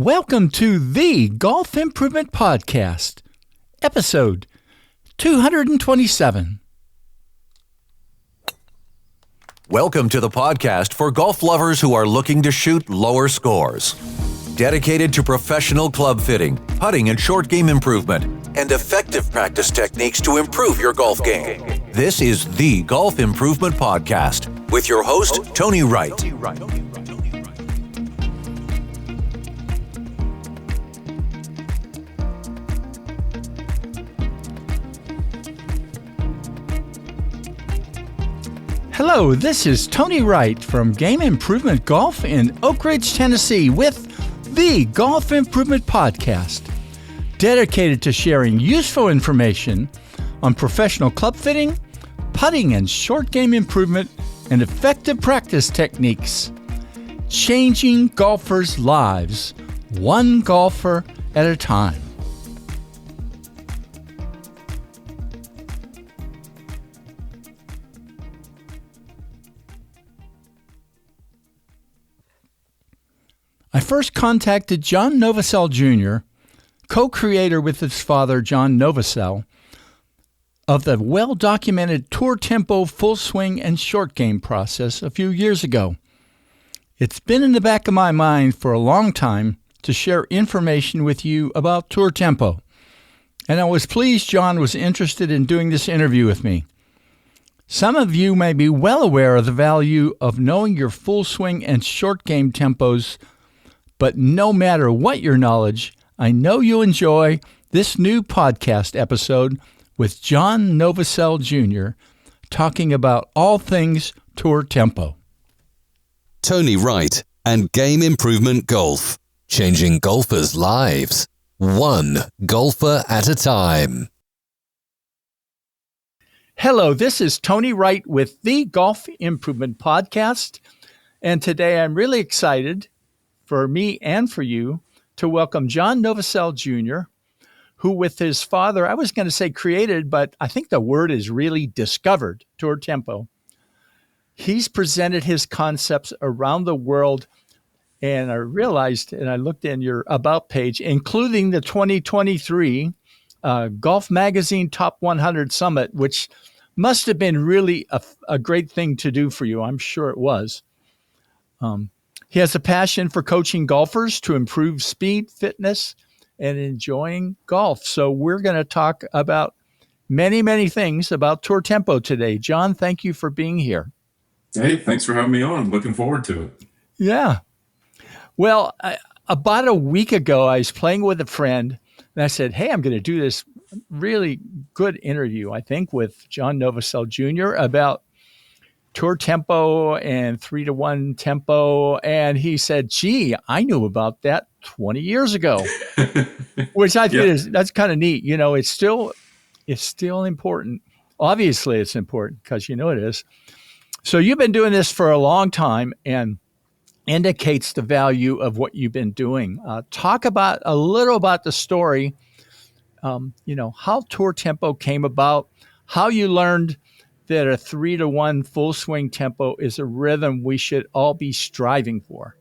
Welcome to the Golf Improvement Podcast, episode 227. Welcome to the podcast for golf lovers who are looking to shoot lower scores. Dedicated to professional club fitting, putting and short game improvement, and effective practice techniques to improve your golf game. This is the Golf Improvement Podcast with your host, Tony Wright. Hello, this is Tony Wright from Game Improvement Golf in Oak Ridge, Tennessee with the Golf Improvement Podcast, dedicated to sharing useful information on professional club fitting, putting and short game improvement, and effective practice techniques, changing golfers' lives, one golfer at a time. I first contacted John Novosel Jr., co-creator with his father, John Novosel, of the well-documented tour tempo, full swing, and short game process a few years ago. It's been in the back of my mind for a long time to share information with you about tour tempo, and I was pleased John was interested in doing this interview with me. Some of you may be well aware of the value of knowing your full swing and short game tempos, but no matter what your knowledge, I know you'll enjoy this new podcast episode with John Novosel Jr. talking about all things tour tempo. Tony Wright and Game Improvement Golf, changing golfers' lives, one golfer at a time. Hello, this is Tony Wright with the Golf Improvement Podcast, and today I'm really excited for me and for you to welcome John Novosel Jr., who with his father, I was going to say created, but I think the word is really discovered tour tempo. He's presented his concepts around the world, and I realized, and I looked in your About page, including the 2023 Golf Magazine Top 100 Summit, which must have been really a great thing to do for you. I'm sure it was. He has a passion for coaching golfers to improve speed, fitness, and enjoying golf. So we're going to talk about many, many things about tour tempo today. John, thank you for being here. Hey, thanks for having me on. Looking forward to it. Yeah. Well, about a week ago, I was playing with a friend, and I said, hey, I'm going to do this really good interview, I think, with John Novosel Jr. about tour tempo and 3-to-1 tempo. And he said, gee, I knew about that 20 years ago, which I think that's kind of neat. You know, it's still important. Obviously it's important because you know it is. So you've been doing this for a long time and indicates the value of what you've been doing. Talk about a little about the story, how tour tempo came about, how you learned that a 3-to-1 full swing tempo is a rhythm we should all be striving for.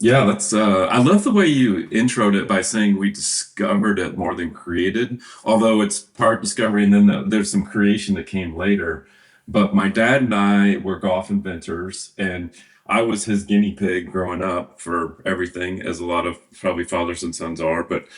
Yeah, that's. I love the way you introed it by saying we discovered it more than created, although it's part discovery and then there's some creation that came later. But my dad and I were golf inventors, and I was his guinea pig growing up for everything, as a lot of probably fathers and sons are. But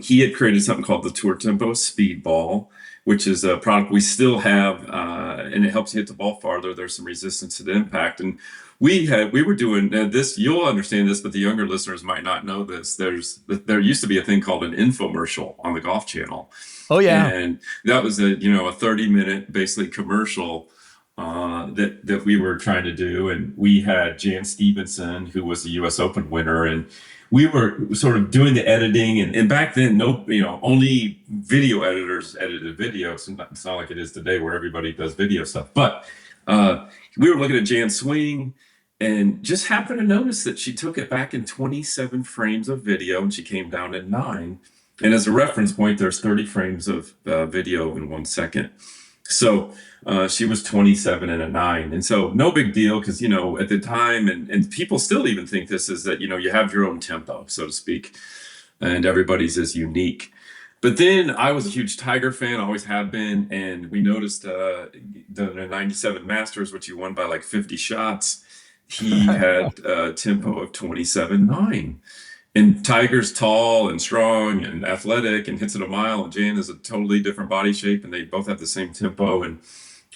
he had created something called the Tour Tempo Speedball, which is a product we still have, and it helps you hit the ball farther. There's some resistance to the impact. And we were doing this, you'll understand this, but the younger listeners might not know this. There used to be a thing called an infomercial on the Golf Channel. Oh, yeah. And that was a 30-minute basically commercial that we were trying to do. And we had Jan Stevenson, who was the US Open winner, and we were sort of doing the editing, and back then, only video editors edited video. It's not like it is today where everybody does video stuff. But we were looking at Jan's swing and just happened to notice that she took it back in 27 frames of video, and she came down at 9. And as a reference point, there's 30 frames of video in 1 second. So she was 27 and a 9. And so no big deal because, at the time, and people still even think this is that, you have your own tempo, so to speak, and everybody's is unique. But then I was a huge Tiger fan, always have been. And we noticed the 97 Masters, which he won by like 50 shots. He had a tempo of 27.9. And Tiger's tall and strong and athletic and hits it a mile, and Jan is a totally different body shape, and they both have the same tempo. And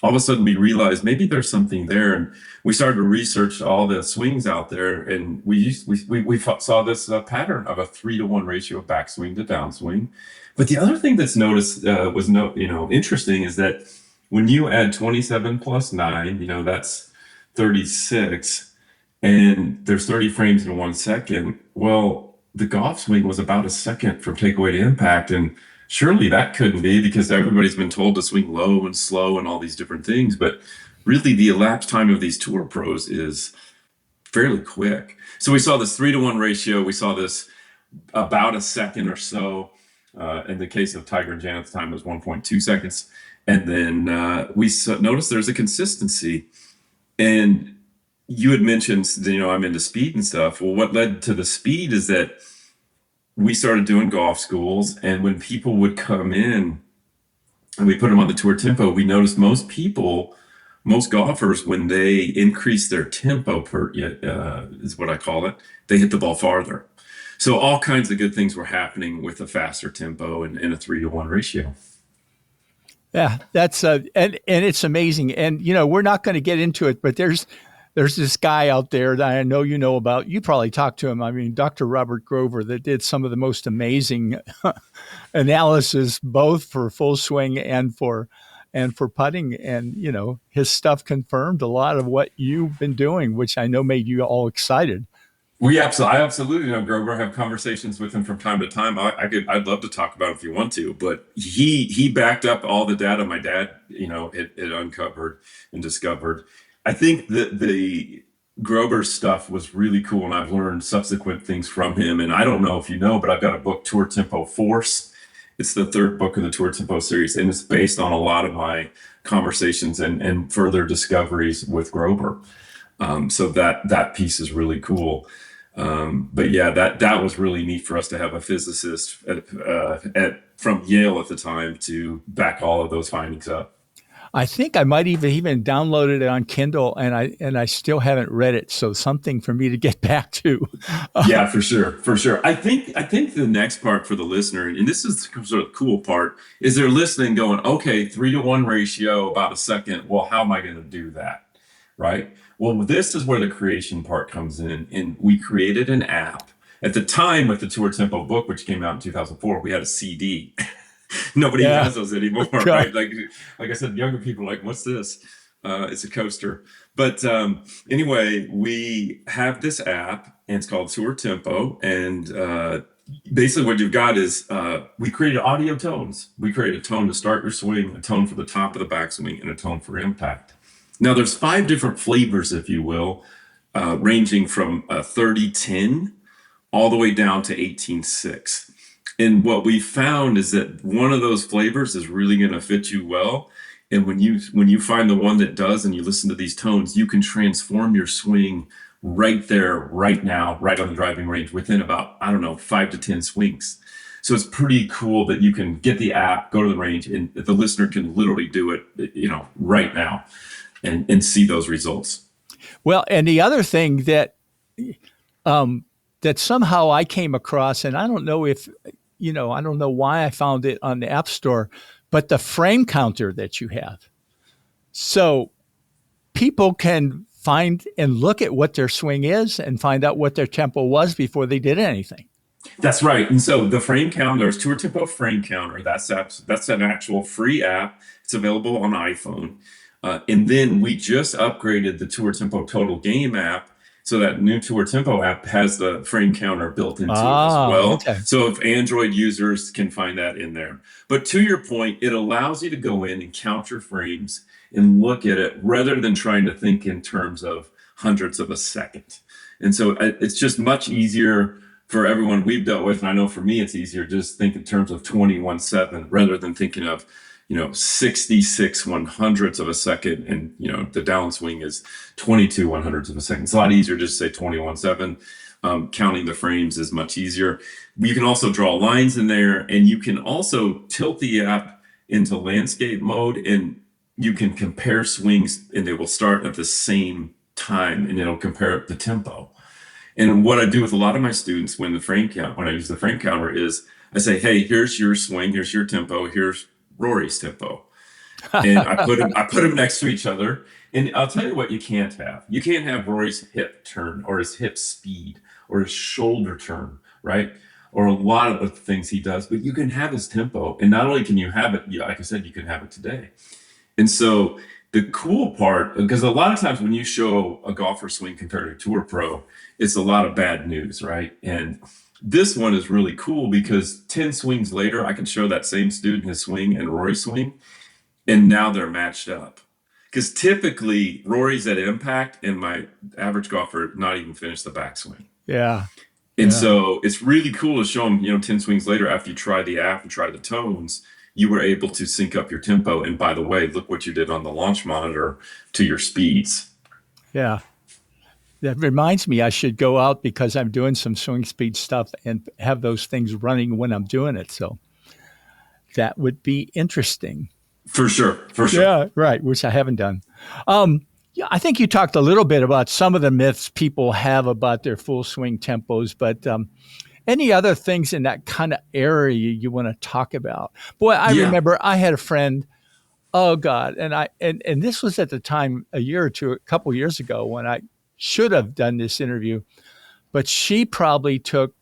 all of a sudden, we realized maybe there's something there, and we started to research all the swings out there, and we saw this pattern of a 3-to-1 ratio of backswing to downswing. But the other thing that's noticed was interesting is that when you add 27 plus 9, that's 36. And there's 30 frames in 1 second. Well, the golf swing was about a second from takeaway to impact. And surely that couldn't be because everybody's been told to swing low and slow and all these different things. But really, the elapsed time of these tour pros is fairly quick. So we saw this 3-to-1 ratio. We saw this about a second or so. In the case of Tiger and Jan at the time, it was 1.2 seconds. And then we noticed there's a consistency. And you had mentioned, I'm into speed and stuff. Well, what led to the speed is that we started doing golf schools. And when people would come in and we put them on the tour tempo, we noticed most golfers, when they increase their tempo is what I call it, they hit the ball farther. So all kinds of good things were happening with a faster tempo and a 3-to-1 ratio. Yeah, that's and it's amazing. And we're not going to get into it, but there's this guy out there that I know you know about. You probably talked to him. I mean, Dr. Robert Grover, that did some of the most amazing analysis, both for full swing and for putting. And his stuff confirmed a lot of what you've been doing, which I know made you all excited. I absolutely know Grover. Have conversations with him from time to time. I'd love to talk about it if you want to, but he backed up all the data my dad, it uncovered and discovered. I think that the Grover stuff was really cool, and I've learned subsequent things from him. And I don't know if you know, but I've got a book, Tour Tempo Force. It's the 3rd book in the Tour Tempo series, and it's based on a lot of my conversations and further discoveries with Grover. So that piece is really cool. But yeah, that was really neat for us to have a physicist from Yale at the time to back all of those findings up. I think I might even downloaded it on Kindle, and I still haven't read it. So something for me to get back to. Yeah, for sure. I think the next part for the listener, and this is sort of the cool part, is they're listening, going, okay, 3-to-1 ratio, about a second. Well, how am I going to do that, right? Well, this is where the creation part comes in, and we created an app. At the time, with the Tour Tempo book, which came out in 2004, we had a CD. Nobody has those anymore, right? Like I said, younger people are like, what's this? It's a coaster. But anyway, we have this app, and it's called Tour Tempo. And basically what you've got is we created audio tones. We created a tone to start your swing, a tone for the top of the backswing, and a tone for impact. Now, there's 5 different flavors, if you will, ranging from 30-10 all the way down to 18-6. And what we found is that one of those flavors is really going to fit you well. And when you find the one that does, and you listen to these tones, you can transform your swing right there, right now, right on the driving range within about, 5 to 10 swings. So it's pretty cool that you can get the app, go to the range, and the listener can literally do it, right now and see those results. Well, and the other thing that that somehow I came across, and I don't know if, I don't know why I found it on the App Store, but the frame counter that you have. So people can find and look at what their swing is and find out what their tempo was before they did anything. That's right. And so the frame counter is Tour Tempo Frame Counter. That's an actual free app. It's available on iPhone. And then we just upgraded the Tour Tempo Total Game app. So that new Tour Tempo app has the frame counter built into it as well. Okay. So if Android users can find that in there. But to your point, it allows you to go in and count your frames and look at it rather than trying to think in terms of hundredths of a second. And so it's just much easier for everyone we've dealt with. And I know for me, it's easier just think in terms of 21/7 rather than thinking of, 66 100ths of a second. And, the downswing is 22 100ths of a second. It's a lot easier just to say 21.7. Counting the frames is much easier. You can also draw lines in there, and you can also tilt the app into landscape mode, and you can compare swings, and they will start at the same time, and it'll compare the tempo. And what I do with a lot of my students when I use the frame counter is I say, hey, here's your swing, here's your tempo, here's Rory's tempo. And I put them next to each other. And I'll tell you what you can't have. You can't have Rory's hip turn or his hip speed or his shoulder turn, right? Or a lot of the things he does, but you can have his tempo. And not only can you have it, like I said, you can have it today. And so the cool part, because a lot of times when you show a golfer swing compared to a tour pro, it's a lot of bad news, right? And this one is really cool because 10 swings later, I can show that same student his swing and Rory's swing, and now they're matched up. Because typically Rory's at impact and my average golfer not even finished the backswing. Yeah. And so it's really cool to show them, 10 swings later after you try the app and try the tones, you were able to sync up your tempo. And by the way, look what you did on the launch monitor to your speeds. Yeah. That reminds me, I should go out because I'm doing some swing speed stuff and have those things running when I'm doing it. So that would be interesting. For sure. Yeah, right, which I haven't done. Yeah, I think you talked a little bit about some of the myths people have about their full swing tempos, but any other things in that kind of area you want to talk about? Boy, I remember I had a friend, oh God, and this was at the time a couple years ago when I should have done this interview, but she probably took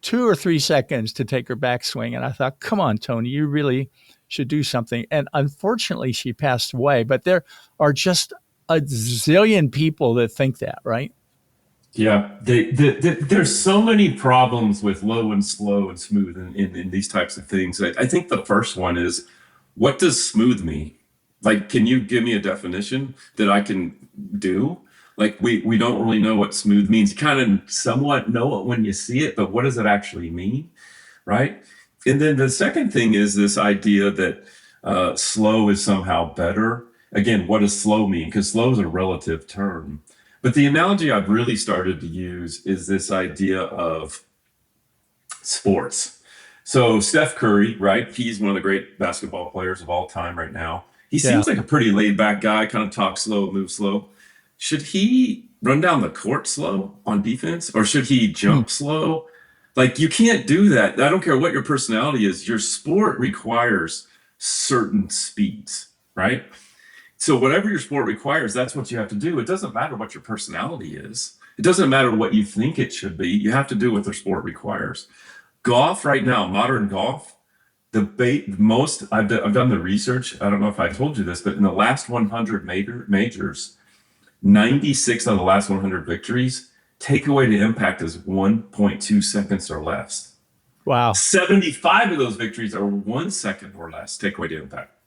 2 or 3 seconds to take her backswing. And I thought, come on, Tony, you really should do something. And unfortunately, she passed away. But there are just a zillion people that think that, right? Yeah, there's so many problems with low and slow and smooth in these types of things. I think the first one is, what does smooth mean? Like, can you give me a definition that I can do? Like, we don't really know what smooth means. You kind of somewhat know it when you see it, but what does it actually mean, right? And then the second thing is this idea that slow is somehow better. Again, what does slow mean? Because slow is a relative term. But the analogy I've really started to use is this idea of sports. So Steph Curry, right? He's one of the great basketball players of all time right now. He seems like a pretty laid back guy, kind of talk slow, move slow. Should he run down the court slow on defense, or should he jump slow? Like, you can't do that. I don't care what your personality is. Your sport requires certain speeds, right? So whatever your sport requires, that's what you have to do. It doesn't matter what your personality is. It doesn't matter what you think it should be. You have to do what their sport requires. Golf right now, modern golf, I've done the research. I don't know if I told you this, but in the last 100 majors, 96 of the last 100 victories, takeaway to impact is 1.2 seconds or less. Wow. 75 of those victories are 1 second or less takeaway to impact.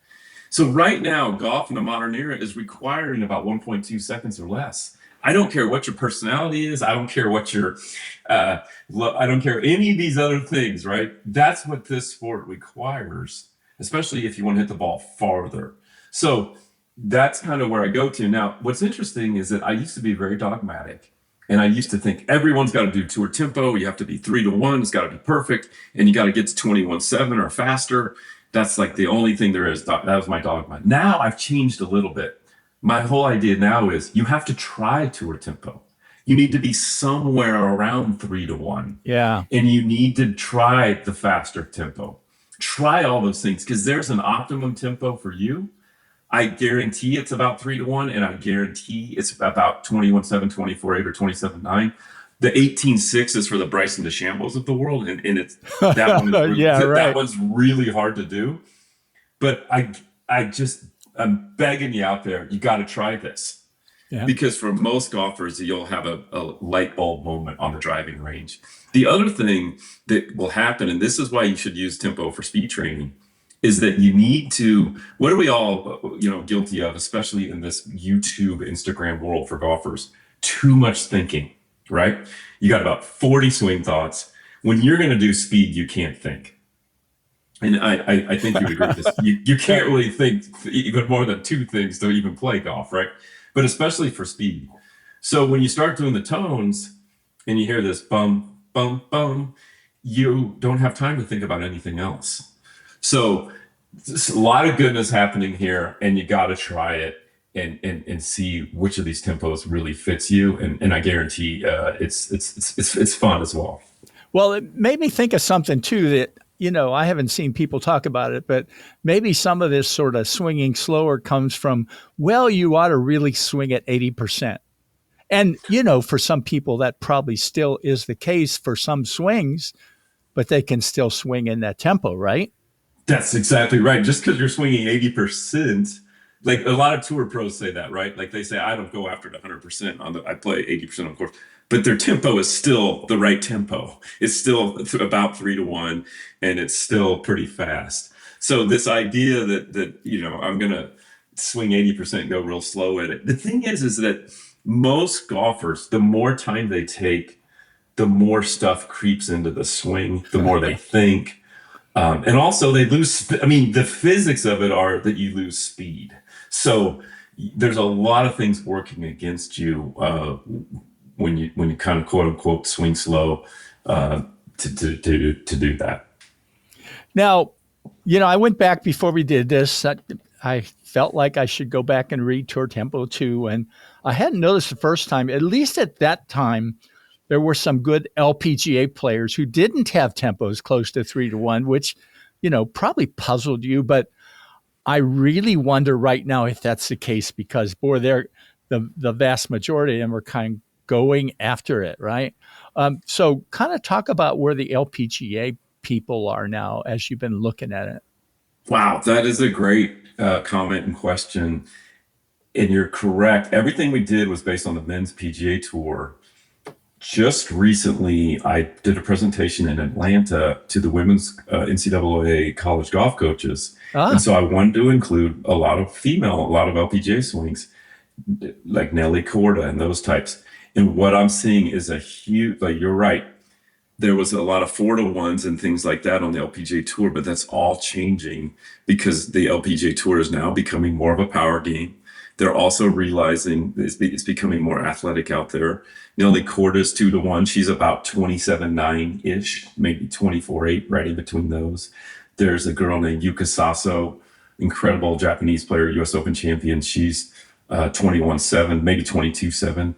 So right now, golf in the modern era is requiring about 1.2 seconds or less. I don't care what your personality is. I don't care what I don't care any of these other things, right? That's what this sport requires, especially if you want to hit the ball farther. So that's kind of where I go to. Now, what's interesting is that I used to be very dogmatic, and I used to think everyone's got to do tour tempo. You have to be 3-1. It's got to be perfect, and you got to get to 21.7 or faster. That's like the only thing there is. That was my dogma. Now I've changed a little bit. My whole idea now is you have to try tour tempo. You need to be somewhere around 3-1. Yeah. And you need to try the faster tempo. Try all those things, because there's an optimum tempo for you. I guarantee it's about 3-1, and I guarantee it's about 21.7, 24.8, or 27.9. The 18.6 is for the Bryson DeChambeaus of the world, and it's that one. That one's really hard to do. But I'm begging you out there, you got to try this. Yeah. Because for most golfers, you'll have a light bulb moment on the driving range. The other thing that will happen, and this is why you should use tempo for speed training, is that you need to, what are we all, guilty of, especially in this YouTube, Instagram world for golfers? Too much thinking, right? You got about 40 swing thoughts. When you're going to do speed, you can't think. And I think you would agree with this. You can't really think even more than two things to even play golf, right? But especially for speed. So when you start doing the tones and you hear this bum, bum, bum, you don't have time to think about anything else. So there's a lot of goodness happening here, and you got to try it and see which of these tempos really fits you. And I guarantee it's fun as well. Well, it made me think of something too that, I haven't seen people talk about it, but maybe some of this sort of swinging slower comes from, well, you ought to really swing at 80%. And, for some people, that probably still is the case for some swings, but they can still swing in that tempo, right? That's exactly right. Just because you're swinging 80%, like a lot of tour pros say that, right? Like they say, I don't go after it 100% I play 80% on course, but their tempo is still the right tempo. It's still about 3-1, and it's still pretty fast. So this idea that I'm going to swing 80% and go real slow at it. The thing is that most golfers, the more time they take, the more stuff creeps into the swing, the more they think. And also they lose, the physics of it are that you lose speed. So there's a lot of things working against you when you kind of quote unquote swing slow to do that. Now, I went back before we did this. I felt like I should go back and read Tour Tempo 2. And I hadn't noticed the first time, at least at that time, there were some good LPGA players who didn't have tempos close to 3-1, which, probably puzzled you. But I really wonder right now if that's the case, because, boy, the vast majority of them are kind of going after it, right? So kind of talk about where the LPGA people are now as you've been looking at it. Wow, that is a great comment and question. And you're correct. Everything we did was based on the men's PGA Tour. Just recently, I did a presentation in Atlanta to the women's NCAA college golf coaches. And so I wanted to include a lot of LPGA swings, like Nelly Korda and those types. And what I'm seeing is a huge, like you're right, there was a lot of 4-1s and things like that on the LPGA Tour, but that's all changing because the LPGA Tour is now becoming more of a power game. They're also realizing it's becoming more athletic out there. Nelly Korda's 2-1. She's about 27.9-ish, maybe 24.8, right in between those. There's a girl named Yuka Saso, incredible Japanese player, US Open champion. She's 21.7, maybe 22.7.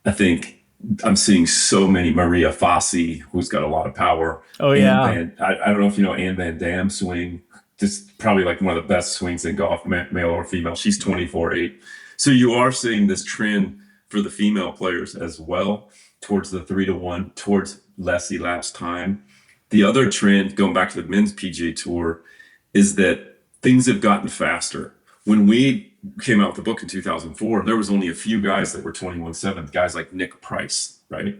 I think I'm seeing so many. Maria Fassi, who's got a lot of power. Oh, yeah. I don't know if you know Ann Van Dam swing. Just probably like one of the best swings in golf, male or female. She's 24.8. So you are seeing this trend for the female players as well, towards the 3-1, towards less elapsed time. The other trend, going back to the men's PGA Tour, is that things have gotten faster. When we came out with the book in 2004, there was only a few guys that were 21.7, guys like Nick Price, right?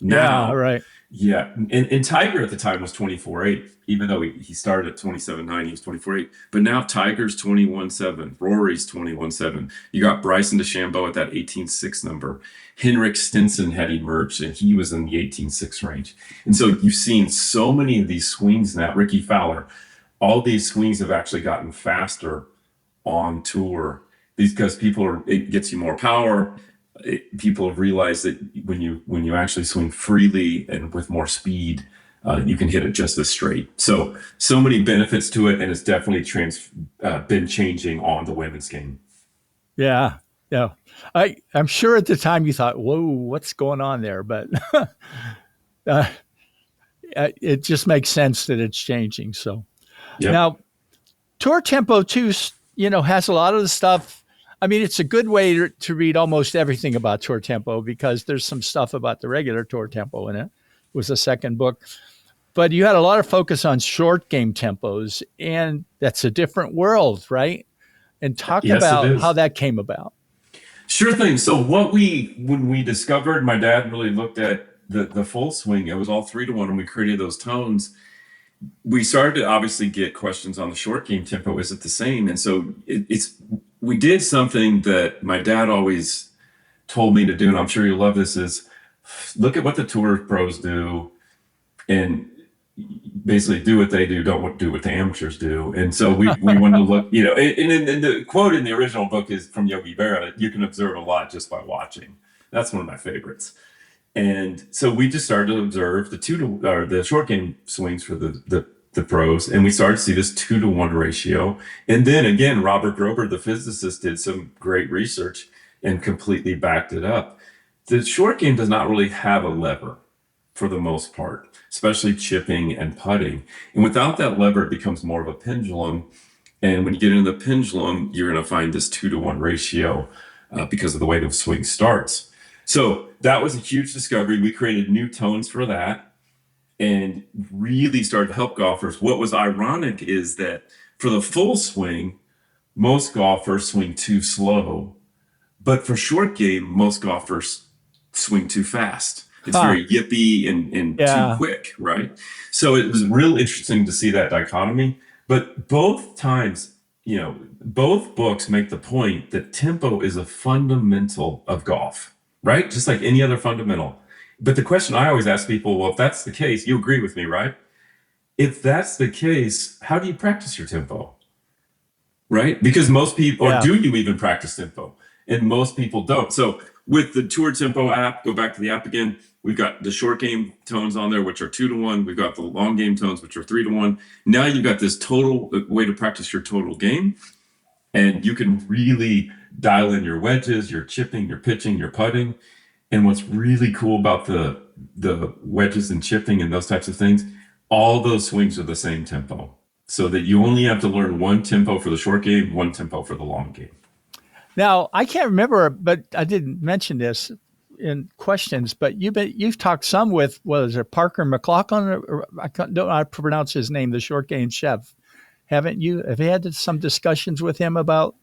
Now, yeah, right. Yeah. And Tiger at the time was 24.8, even though he started at 27.9, he was 24.8. But now Tiger's 21.7, Rory's 21.7. You got Bryson DeChambeau at that 18.6 number. Henrik Stenson had emerged, and he was in the 18.6 range. And so you've seen so many of these swings now. Ricky Fowler, all these swings have actually gotten faster on tour because it gets you more power. People have realized that when you actually swing freely and with more speed, you can hit it just as straight. So many benefits to it, and it's definitely been changing on the women's game. Yeah. I'm sure at the time you thought, "Whoa, what's going on there?" But it just makes sense that it's changing. So Yep. Now, Tour Tempo 2, has a lot of the stuff. I mean, it's a good way to read almost everything about Tour Tempo because there's some stuff about the regular Tour Tempo in it. It was the second book. But you had a lot of focus on short game tempos, and that's a different world, right? And talk about how that came about. Sure thing. So when we discovered, my dad really looked at the full swing. It was all 3-1, and we created those tones. We started to obviously get questions on the short game tempo. Is it the same? And so we did something that my dad always told me to do, and I'm sure you'll love this, is look at what the tour pros do and basically do what they do, don't do what the amateurs do. And so we wanted to look, and the quote in the original book is from Yogi Berra: "You can observe a lot just by watching." That's one of my favorites. And so we just started to observe the short game swings for the pros, and we started to see this 2-to-1 ratio. And then again, Robert Grober, the physicist, did some great research and completely backed it up. The short game does not really have a lever for the most part, especially chipping and putting. And without that lever, it becomes more of a pendulum. And when you get into the pendulum, you're going to find this 2-to-1 ratio because of the way the swing starts. So that was a huge discovery. We created new tones for that and really started to help golfers. What was ironic is that for the full swing, most golfers swing too slow, but for short game, most golfers swing too fast. It's very yippy and too quick, right? So it was real interesting to see that dichotomy. But both times, both books make the point that tempo is a fundamental of golf, right? Just like any other fundamental. But the question I always ask people, well, if that's the case, you agree with me, right? If that's the case, how do you practice your tempo? Right? Because most people, or do you even practice tempo? And most people don't. So with the Tour Tempo app, go back to the app again, we've got the short game tones on there, which are 2-to-1. We've got the long game tones, which are 3-to-1. Now you've got this total way to practice your total game. And you can really dial in your wedges, your chipping, your pitching, your putting. And what's really cool about the wedges and chipping and those types of things, all those swings are the same tempo. So that you only have to learn one tempo for the short game, one tempo for the long game. Now, I can't remember, but I didn't mention this in questions, but you've talked some with, what is it, Parker McLaughlin? Or I don't know how to pronounce his name, the short game chef. Haven't you? Have you had some discussions with him about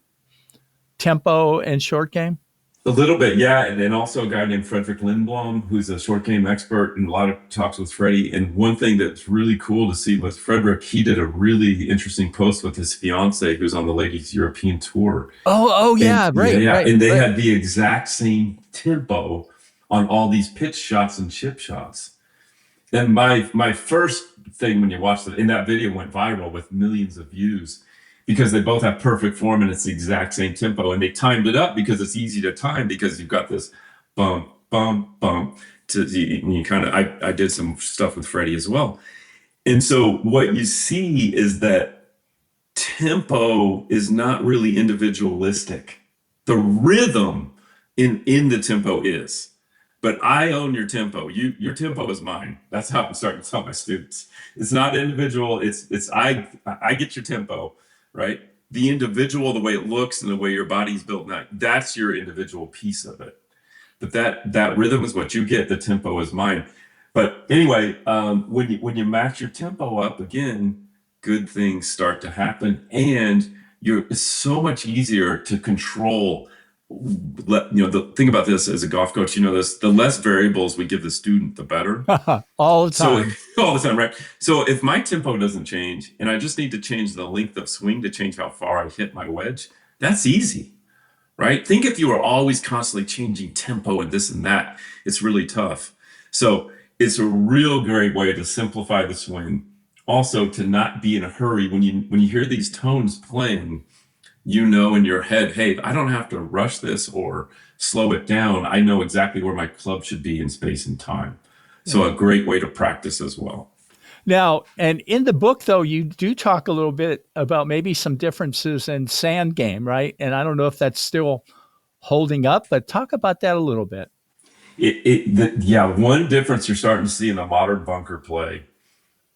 tempo and short game? A little bit, yeah. And then also a guy named Frederick Lindblom, who's a short game expert, and a lot of talks with Freddie. And one thing that's really cool to see with Frederick, he did a really interesting post with his fiance, who's on the ladies' European tour. Oh, yeah, right. Yeah, right, and they right. had the exact same tempo on all these pitch shots and chip shots. And my first thing when you watched it, and that video went viral with millions of views, because they both have perfect form and it's the exact same tempo. And they timed it up because it's easy to time, because you've got this bump, bump, bump. I did some stuff with Freddie as well. And so what you see is that tempo is not really individualistic. The rhythm in the tempo is. But I own your tempo. Your tempo is mine. That's how I'm starting to tell my students. It's not individual. It's I get your tempo. Right? The individual, the way it looks and the way your body's built, now, that's your individual piece of it. But that rhythm is what you get. The tempo is mine. But anyway, when you match your tempo up, again, good things start to happen, and it's so much easier to control. The thing about this as a golf coach, this, the less variables we give the student, the better. All the time. All the time, right? So if my tempo doesn't change and I just need to change the length of swing to change how far I hit my wedge, that's easy, right? Think if you were always constantly changing tempo and this and that, it's really tough. So it's a real great way to simplify the swing. Also, to not be in a hurry when you hear these tones playing. In your head, hey, I don't have to rush this or slow it down. I know exactly where my club should be in space and time. So a great way to practice as well. Now, and in the book, though, you do talk a little bit about maybe some differences in sand game, right? And I don't know if that's still holding up, but talk about that a little bit. One difference you're starting to see in the modern bunker play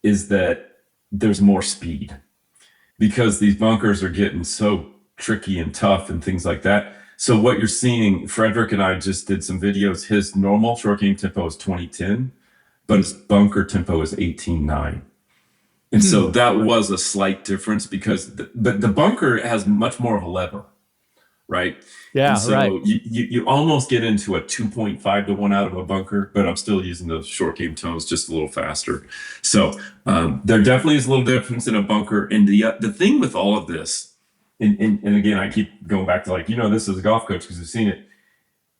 is that there's more speed, because these bunkers are getting so tricky and tough and things like that. So what you're seeing, Frederick and I just did some videos. His normal short game tempo is 2010, but his bunker tempo is 18.9. And so that was a slight difference, because the bunker has much more of a lever, right? Yeah, and so right. You almost get into a 2.5 to 1 out of a bunker, but I'm still using those short game tones just a little faster. So there definitely is a little difference in a bunker. And the thing with all of this, and again, I keep going back to this as a golf coach, because I've seen it.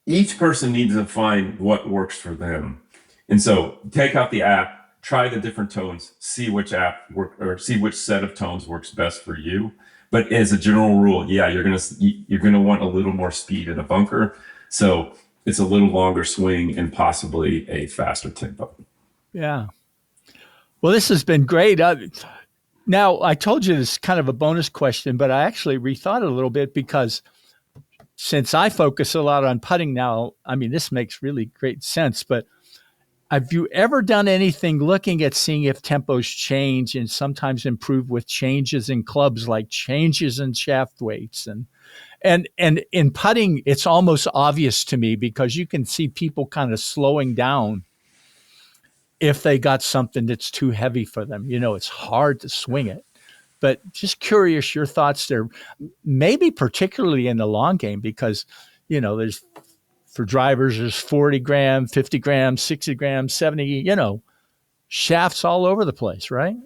Each person needs to find what works for them. And so take out the app, try the different tones, see which app work or see which set of tones works best for you. But as a general rule, yeah, you're gonna want a little more speed in a bunker, so it's a little longer swing and possibly a faster tempo. Yeah. Well, this has been great. Now, I told you this is kind of a bonus question, but I actually rethought it a little bit because since I focus a lot on putting now, I mean, this makes really great sense. But have you ever done anything looking at seeing if tempos change and sometimes improve with changes in clubs, like changes in shaft weights and in putting? It's almost obvious to me because you can see people kind of slowing down if they got something that's too heavy for them. It's hard to swing it. But just curious, your thoughts there, maybe particularly in the long game, because, there's for drivers, there's 40 gram, 50 grams, 60 grams, 70, shafts all over the place, right?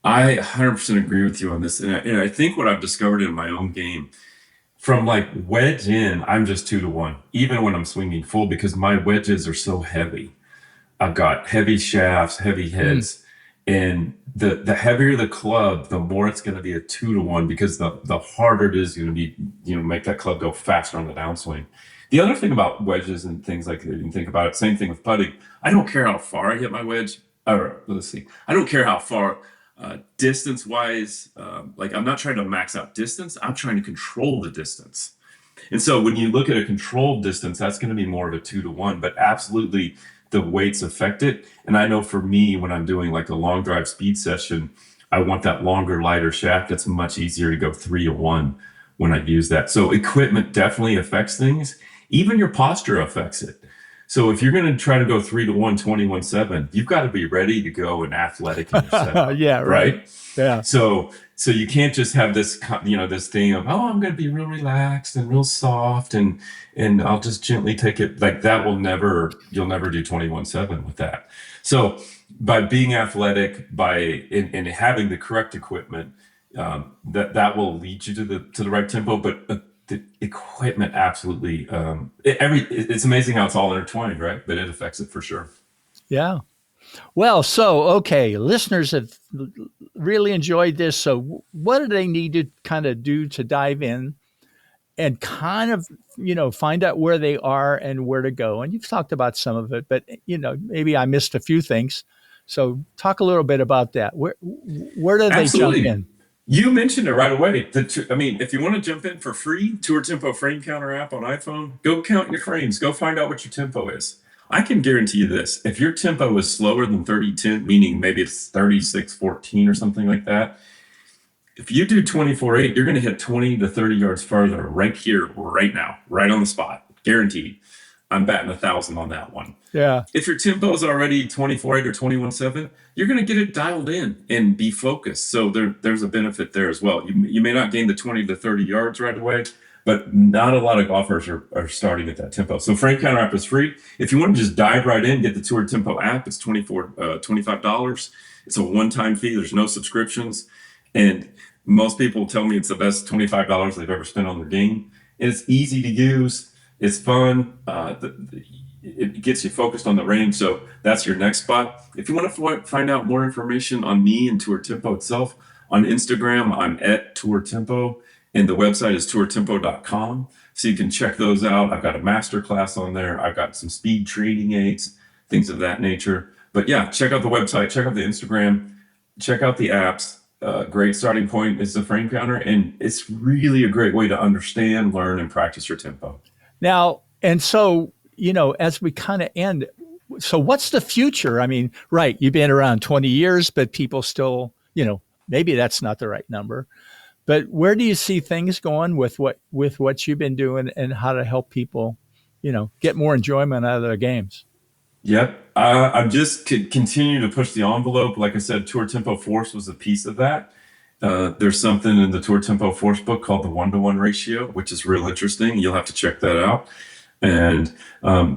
I 100% agree with you on this. And I think what I've discovered in my own game, from like wedge in, I'm just 2-to-1, even when I'm swinging full, because my wedges are so heavy. I've got heavy shafts, heavy heads, and the heavier the club, the more it's going to be a 2-to-1, because the harder it is going to be, make that club go faster on the downswing. The other thing about wedges and things like that, you can think about it, same thing with putting. I don't care how far I hit my wedge, or let's see, I don't care how far distance wise, like I'm not trying to max out distance, I'm trying to control the distance. And so when you look at a controlled distance, that's going to be more of a 2-to-1, but absolutely the weights affect it. And I know for me, when I'm doing like a long drive speed session, I want that longer, lighter shaft. It's much easier to go 3-to-1 when I use that. So equipment definitely affects things. Even your posture affects it. So if you're going to try to go 3-to-1, 21-7, you've got to be ready to go and athletic in your setup. Yeah, right. Yeah. So you can't just have this, this thing of, oh, I'm going to be real relaxed and real soft and I'll just gently take it like that. You'll never do 21-7 with that. So by being athletic, and having the correct equipment, that will lead you to the right tempo. But the equipment absolutely, it's amazing how it's all intertwined, right? But it affects it for sure. Yeah. Well, okay, listeners have really enjoyed this. So what do they need to kind of do to dive in and kind of, find out where they are and where to go? And you've talked about some of it, but, maybe I missed a few things. So talk a little bit about that. Where do they jump in? You mentioned it right away. If you want to jump in for free, Tour Tempo Frame Counter app on iPhone, go count your frames. Go find out what your tempo is. I can guarantee you this. If your tempo is slower than 30-10, meaning maybe it's 36-14 or something like that, if you do 24-8, you're going to hit 20 to 30 yards farther right here, right now, right on the spot. Guaranteed. I'm batting 1,000 on that one. Yeah. If your tempo is already 24-8 or 21-7, you're going to get it dialed in and be focused. So there's a benefit there as well. You may not gain the 20 to 30 yards right away, but not a lot of golfers are starting at that tempo. So Frame Counter app is free. If you want to just dive right in, get the Tour Tempo app. It's $25. It's a one-time fee. There's no subscriptions. And most people tell me it's the best $25 they've ever spent on their game. And it's easy to use. It's fun. It gets you focused on the range. So that's your next spot. If you want to find out more information on me and Tour Tempo itself, on Instagram, I'm at Tour Tempo, and the website is tourtempo.com. So you can check those out. I've got a masterclass on there. I've got some speed training aids, things of that nature. But yeah, check out the website, check out the Instagram, check out the apps. Great starting point is the Frame Counter, and it's really a great way to understand, learn, and practice your tempo. Now, and so, as we kind of end, so what's the future? I mean, right, you've been around 20 years, but people still, maybe that's not the right number. But where do you see things going with what you've been doing and how to help people, get more enjoyment out of their games? Yep. I'm just continue to push the envelope. Like I said, Tour Tempo Force was a piece of that. There's something in the Tour Tempo Force book called the 1-to-1 ratio, which is real interesting. You'll have to check that out. And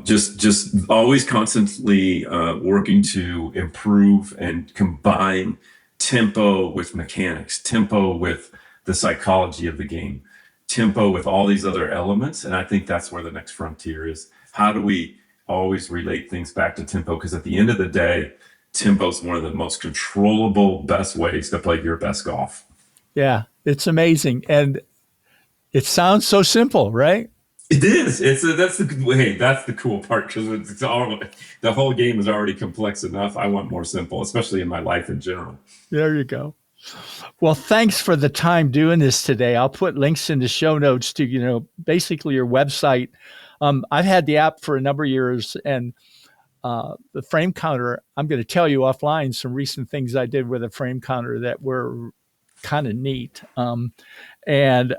just always constantly working to improve and combine tempo with mechanics, tempo with the psychology of the game, tempo with all these other elements. And I think that's where the next frontier is. How do we always relate things back to tempo? Because at the end of the day, tempo is one of the most controllable, best ways to play your best golf. Yeah, it's amazing. And it sounds so simple, right? It is. That's the cool part, because the whole game is already complex enough. I want more simple, especially in my life in general. There you go. Well, thanks for the time doing this today. I'll put links in the show notes to, basically your website. I've had the app for a number of years, and the frame counter, I'm going to tell you offline some recent things I did with a frame counter that were kind of neat. There's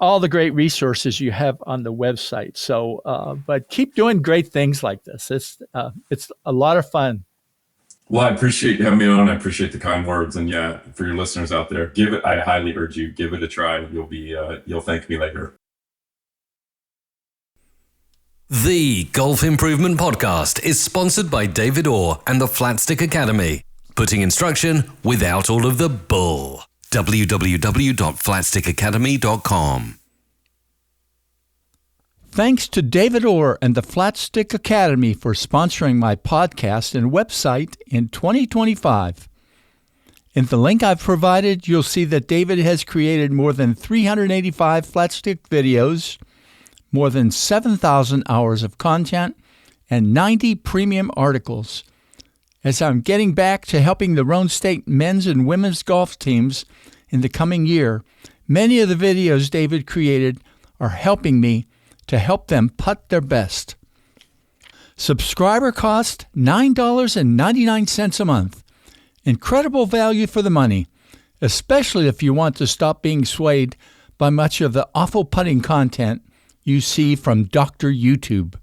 all the great resources you have on the website. So, but keep doing great things like this. It's a lot of fun. Well, I appreciate you having me on. I appreciate the kind words. And yeah, for your listeners out there, I highly urge you, give it a try. You'll thank me later. The Golf Improvement Podcast is sponsored by David Orr and the Flatstick Academy, putting instruction without all of the bull. www.flatstickacademy.com. Thanks to David Orr and the Flatstick Academy for sponsoring my podcast and website in 2025. In the link I've provided, you'll see that David has created more than 385 Flatstick videos, more than 7,000 hours of content, and 90 premium articles. As I'm getting back to helping the Roan State men's and women's golf teams in the coming year, many of the videos David created are helping me to help them putt their best. Subscriber cost $9.99 a month. Incredible value for the money, especially if you want to stop being swayed by much of the awful putting content you see from Dr. YouTube.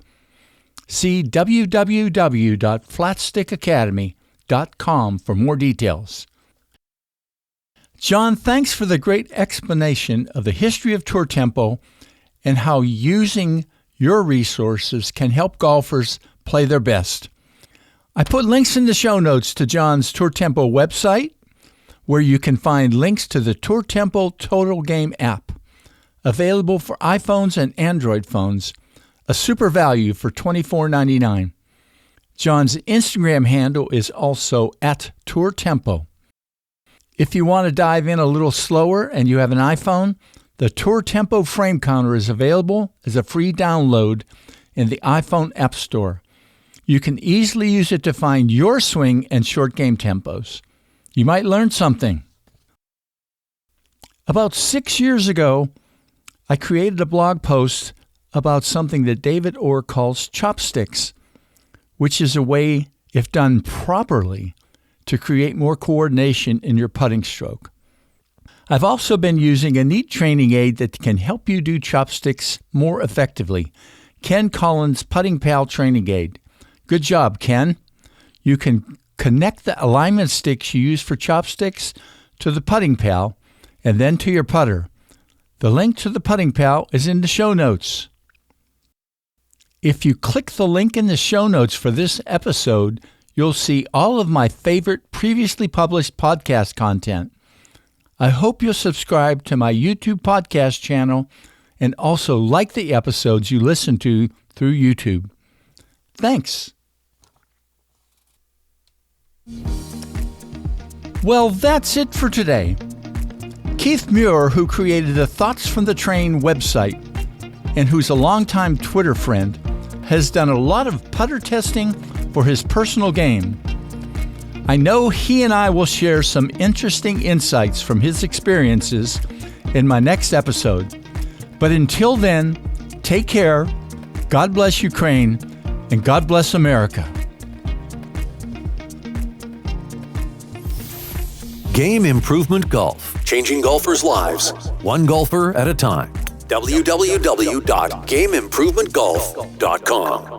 See www.flatstickacademy.com for more details. John, thanks for the great explanation of the history of tour tempo and how using your resources can help golfers play their best. I put links in the show notes to John's Tour Tempo website, where you can find links to the Tour Tempo Total Game app, available for iPhones and Android phones, a super value for $24.99. John's Instagram handle is also @TourTempo. If you want to dive in a little slower and you have an iPhone, the Tour Tempo frame counter is available as a free download in the iPhone App Store. You can easily use it to find your swing and short game tempos. You might learn something. About 6 years ago, I created a blog post about something that David Orr calls chopsticks, which is a way, if done properly, to create more coordination in your putting stroke. I've also been using a neat training aid that can help you do chopsticks more effectively. Ken Collins' Putting Pal Training Aid. Good job, Ken. You can connect the alignment sticks you use for chopsticks to the Putting Pal and then to your putter. The link to the Putting Pal is in the show notes. If you click the link in the show notes for this episode, you'll see all of my favorite previously published podcast content. I hope you'll subscribe to my YouTube podcast channel and also like the episodes you listen to through YouTube. Thanks. Well, that's it for today. Keith Muir, who created the Thoughts from the Train website and who's a longtime Twitter friend, has done a lot of putter testing for his personal game. I know he and I will share some interesting insights from his experiences in my next episode. But until then, take care, God bless Ukraine, and God bless America. Game Improvement Golf, changing golfers' lives, one golfer at a time. www.gameimprovementgolf.com